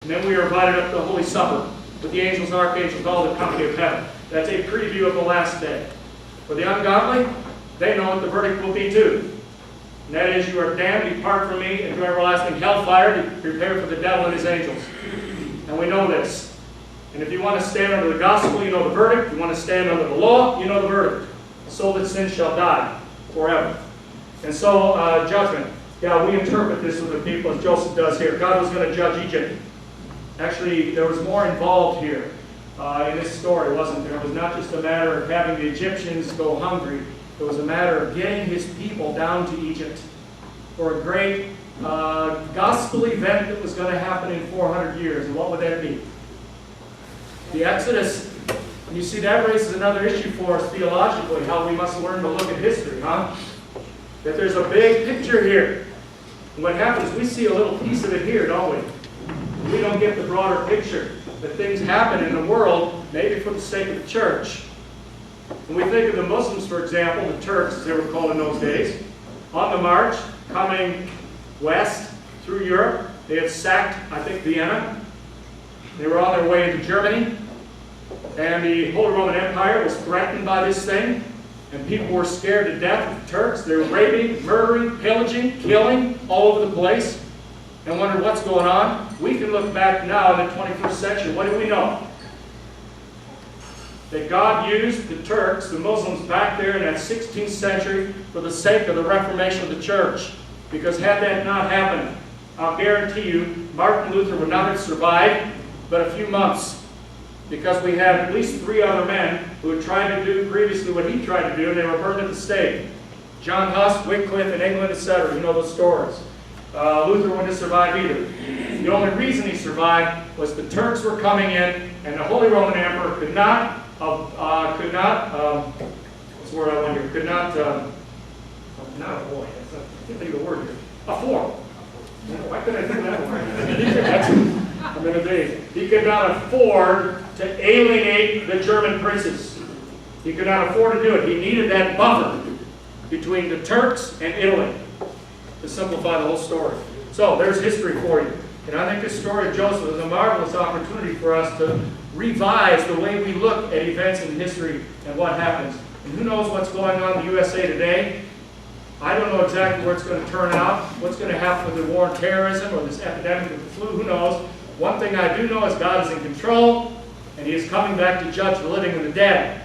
And then we are invited up to the Holy Supper with the angels, archangels, all the company of heaven. That's a preview of the last day. For the ungodly, they know what the verdict will be too. And that is, you are damned, depart from me into everlasting hellfire, prepared for the devil and his angels. And we know this. And if you want to stand under the gospel, you know the verdict. If you want to stand under the law, you know the verdict. The soul that sins shall die forever. And so, judgment. Yeah, we interpret this with the people as Joseph does here. God was going to judge Egypt. Actually, there was more involved here in this story, wasn't there? It was not just a matter of having the Egyptians go hungry. It was a matter of getting his people down to Egypt for a great gospel event that was going to happen in 400 years. And what would that be? The Exodus. And you see, that raises another issue for us theologically, how we must learn to look at history, huh? That there's a big picture here. And what happens, we see a little piece of it here, don't we? We don't get the broader picture. That things happen in the world, maybe for the sake of the church. When we think of the Muslims, for example, the Turks, as they were called in those days, on the march, coming west through Europe, they had sacked, I think, Vienna. They were on their way into Germany. And the Holy Roman Empire was threatened by this thing. And people were scared to death of the Turks. They were raping, murdering, pillaging, killing all over the place. And wonder what's going on. We can look back now in the 21st century. What do we know? That God used the Turks, the Muslims, back there in that 16th century for the sake of the Reformation of the church. Because had that not happened, I'll guarantee you, Martin Luther would not have survived but a few months. Because we had at least 3 other men who had tried to do previously what he tried to do, and they were burned at the stake. John Huss, Wycliffe in England, etc. You know those stories. Luther wouldn't have survived either. The only reason he survived was the Turks were coming in, and the Holy Roman Emperor could not, what's the word I want here? Could not, not avoid, I can't think of the word here. Afford. Why couldn't I think of that word? I'm in a daze. He could not afford to alienate the German princes. He could not afford to do it. He needed that buffer between the Turks and Italy to simplify the whole story. So there's history for you. And I think this story of Joseph is a marvelous opportunity for us to revise the way we look at events in history and what happens. And who knows what's going on in the USA today? I don't know exactly where it's going to turn out, what's going to happen with the war on terrorism or this epidemic of the flu, who knows? One thing I do know is God is in control, and He is coming back to judge the living and the dead.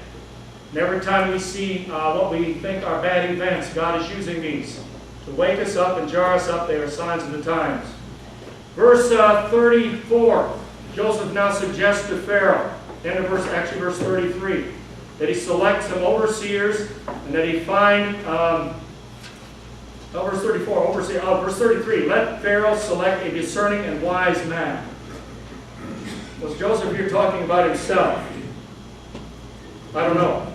And every time we see what we think are bad events, God is using these to wake us up and jar us up. They are signs of the times. Verse 34, Joseph now suggests to Pharaoh, end of verse 33, that he select some overseers and that he find, verse 34, verse 33, let Pharaoh select a discerning and wise man. Was Joseph here talking about himself? I don't know.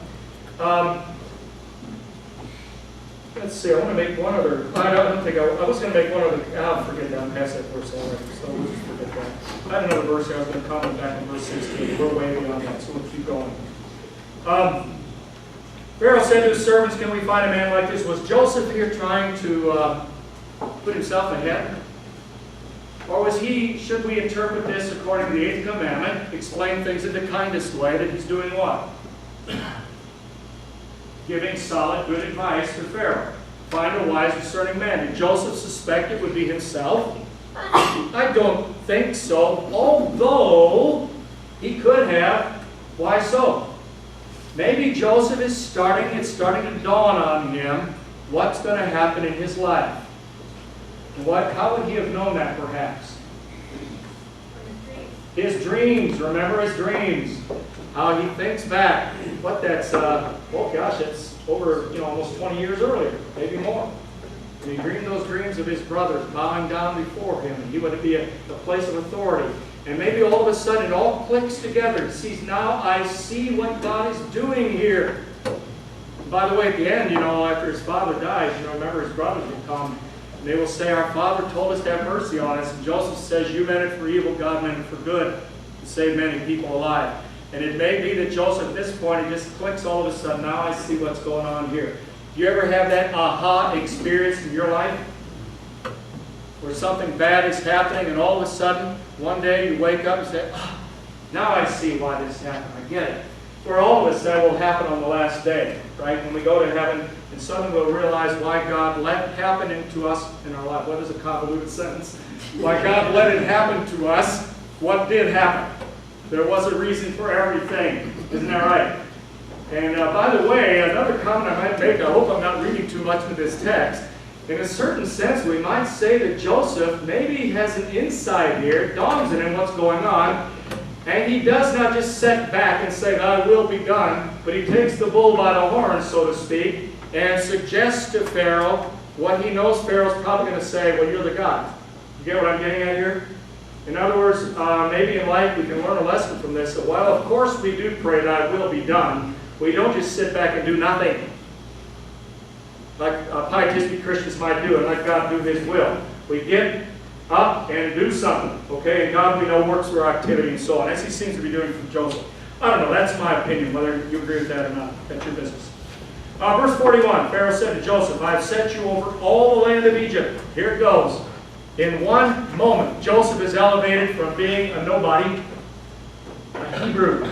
Let's see, I want to make one other, I was going to make one other, I'll forget that, I'm past that verse already, so we'll just forget that. I had another verse here, I was going to comment back on verse 16. We're way beyond that, so we'll keep going. Pharaoh said to his servants, can we find a man like this? Was Joseph here trying to put himself ahead? Or was he, should we interpret this according to the 8th commandment, explain things in the kindest way, that he's doing what? Giving solid, good advice to Pharaoh. Find a wise, discerning man. Did Joseph suspect it would be himself? I don't think so, although he could have. Why so? Maybe Joseph is starting to dawn on him what's going to happen in his life. How would he have known that, perhaps? His dreams. Remember his dreams. How he thinks back. What that's, oh gosh, that's over, almost 20 years earlier, maybe more. And he dreamed those dreams of his brothers bowing down before him, and he would be a place of authority. And maybe all of a sudden it all clicks together. He sees, now I see what God is doing here. And by the way, at the end, after his father dies, remember his brothers will come. And they will say, our father told us to have mercy on us. And Joseph says, you meant it for evil, God meant it for good, to save many people alive. And it may be that Joseph, at this point, he just clicks all of a sudden, now I see what's going on here. Do you ever have that aha experience in your life? where something bad is happening, and all of a sudden, one day you wake up and say, oh, now I see why this happened. I get it. For all of us, that will happen on the last day, right? When we go to heaven, and suddenly we'll realize why God let it happen into us in our life. What is a convoluted sentence? Why God let it happen to us. What did happen? There was a reason for everything. Isn't that right? And by the way, another comment I might make, I hope I'm not reading too much into this text. In a certain sense, we might say that Joseph maybe has an insight here. It dawns on him what's going on. And he does not just sit back and say, thy will be done, but he takes the bull by the horn, so to speak, and suggests to Pharaoh what he knows Pharaoh's probably going to say, well, you're the God. You get what I'm getting at here? In other words, maybe in life we can learn a lesson from this. That while of course we do pray, thy will be done, we don't just sit back and do nothing. Like pietistic Christians might do, and let God do His will. We get up and do something, okay? And God, we know, works through our activity and so on, as He seems to be doing from Joseph. I don't know, that's my opinion, whether you agree with that or not. That's your business. Verse 41, Pharaoh said to Joseph, I have set you over all the land of Egypt. Here it goes. In one moment, Joseph is elevated from being a nobody, a Hebrew.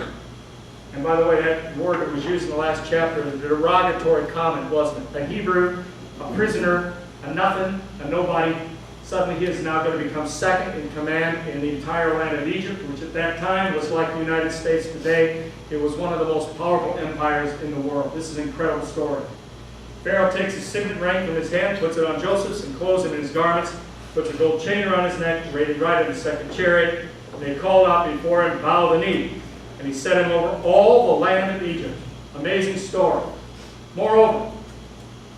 And by the way, that word that was used in the last chapter is a derogatory comment, wasn't it? A Hebrew, a prisoner, a nothing, a nobody. Suddenly he is now going to become second in command in the entire land of Egypt, which at that time was like the United States today. It was one of the most powerful empires in the world. This is an incredible story. Pharaoh takes his signet ring from his hand, puts it on Joseph's, and clothes him in his garments, puts a gold chain around his neck, rated right in the second chariot. And they called out before him, bow the knee. And he set him over all the land of Egypt. Amazing story. Moreover,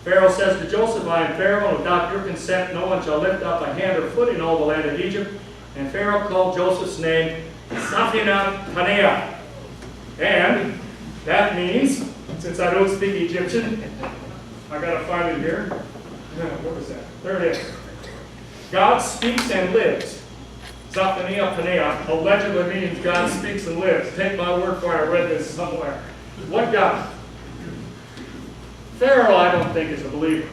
Pharaoh says to Joseph, I am Pharaoh, and without your consent no one shall lift up a hand or foot in all the land of Egypt. And Pharaoh called Joseph's name Zaphenath-Paneah. And that means, since I don't speak Egyptian, I got to find it here. What was that? There it is. God speaks and lives. Zaphenath-Paneah allegedly means God speaks and lives. Take my word for it, I read this somewhere. What God? Pharaoh, I don't think, is a believer.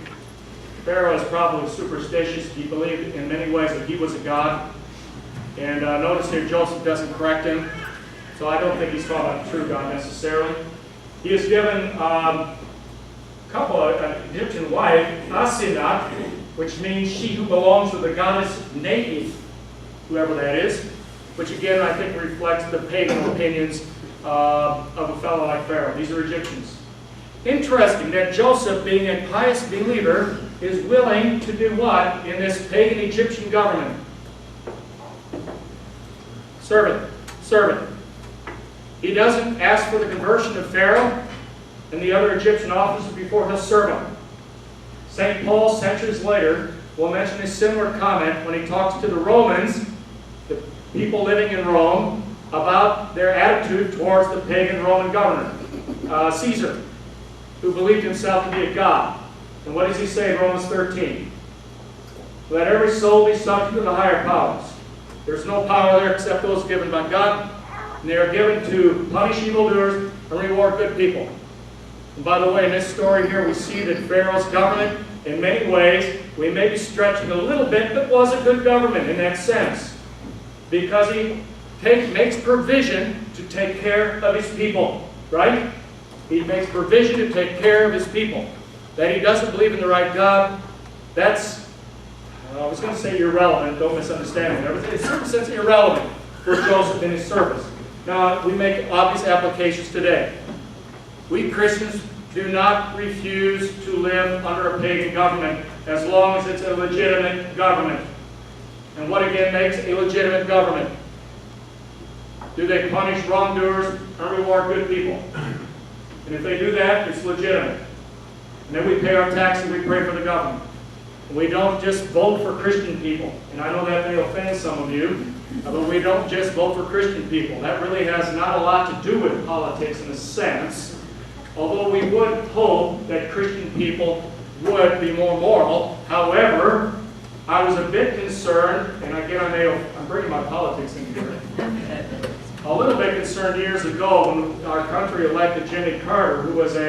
Pharaoh is probably superstitious. He believed in many ways that he was a god. And notice here, Joseph doesn't correct him. So I don't think he's talking about a true God necessarily. He is given a couple of an Egyptian wife, Asenath, which means she who belongs to the goddess Neith, whoever that is, which again I think reflects the pagan opinions of a fellow like Pharaoh. These are Egyptians. Interesting that Joseph, being a pious believer, is willing to do what in this pagan Egyptian government? Servant. Servant. He doesn't ask for the conversion of Pharaoh and the other Egyptian officers before he'll serve them. St. Paul, centuries later, will mention a similar comment when he talks to the Romans, the people living in Rome, about their attitude towards the pagan Roman governor, Caesar, who believed himself to be a god. And what does he say in Romans 13? Let every soul be subject to the higher powers. There's no power there except those given by God, and they are given to punish evildoers and reward good people. And by the way, in this story here, we see that Pharaoh's government, in many ways, we may be stretching a little bit, but was a good government in that sense. Because he makes provision to take care of his people, right? He makes provision to take care of his people. That he doesn't believe in the right God, that's, I was going to say irrelevant, don't misunderstand me. In a certain sense, irrelevant for Joseph in his service. Now, we make obvious applications today. We Christians do not refuse to live under a pagan government as long as it's a legitimate government. And what again makes a legitimate government? Do they punish wrongdoers and reward good people? And if they do that, it's legitimate. And then we pay our taxes and we pray for the government. And we don't just vote for Christian people. And I know that may offend some of you, but we don't just vote for Christian people. That really has not a lot to do with politics in a sense. Although we would hope that Christian people would be more moral. However, I was a bit concerned, and again I'm bringing my politics in here. A little bit concerned years ago when our country elected Jimmy Carter, who was a